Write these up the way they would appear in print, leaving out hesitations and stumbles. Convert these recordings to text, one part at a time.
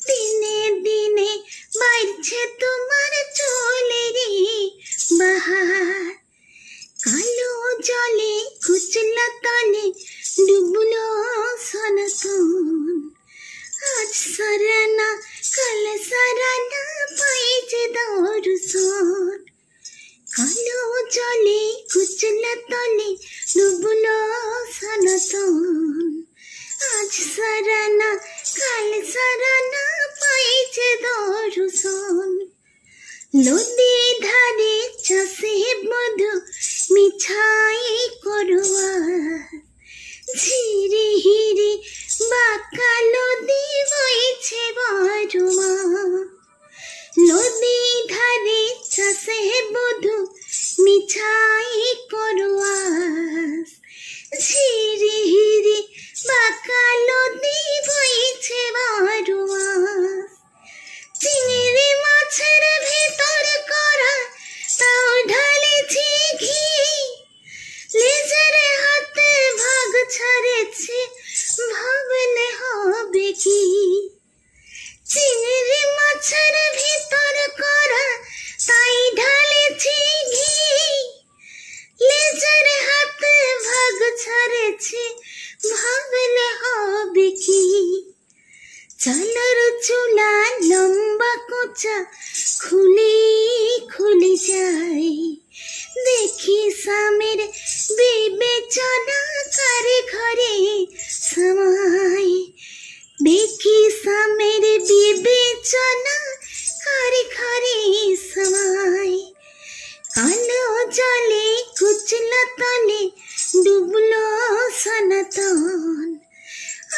দিনে দিনে বাড়ছে তোমার চুলেরই বাহার। কালো জলে কুচলা তলে ডুবলো সনাতন। আজ সারানা কাল সারানা পাইছে দর্শন। কালো জলে কুচলা তলে ডুবলো সনাতন। আজ সারানা কাল সারানা পাইছে দর্শন। নদী ধারে চাষে মধু মিছাই করুয়া। ঝিরি হিরি বাঁকা নদী বইছে বারুমা। নদী ধারে চাষে মধু মিছাই করুয়া। ঝিরি হিরি বাঁকা নদী বইছে বারুমা। চিংড়ি মাছের ভিতর করা তাও ঢালেছি ঘি। লেজের হাতে ভাগ ছাড়েছি ভাবলে হবে কি। চিংড়ি মাছের ভিতর করা তাই ঢালেছি ঘি। লেজের হাতে ভাগ ছাড়েছি ভাবলে হবে কি। চালের চুলা লম্বা কোচা খুলি খুলি যায়। দেখি স্বামীর বিবেচনা কারে ঘরে সমায়। দেখি স্বামীর বিবেচনা কারে ঘরে সমায়। কালো জলে কুচলা তলে ডুবলো সনাতন।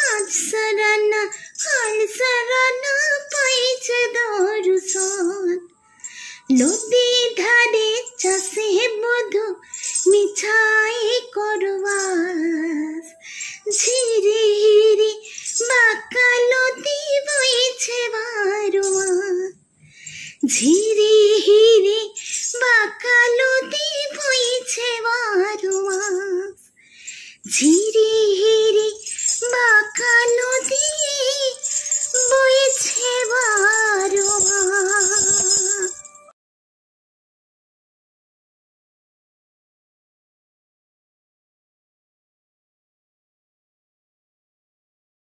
আজ সারানা কাল সারানা পাইছে দর্শন। নদী ধারে চাষে মধু মিছাই করবাস। ঝিরি হিরি বাঁকা নদী বইছে বারুমা। ঝিরি হিরি বাঁকা নদী বইছে বারুমা। ঝিরি হিরি বাঁকা নদী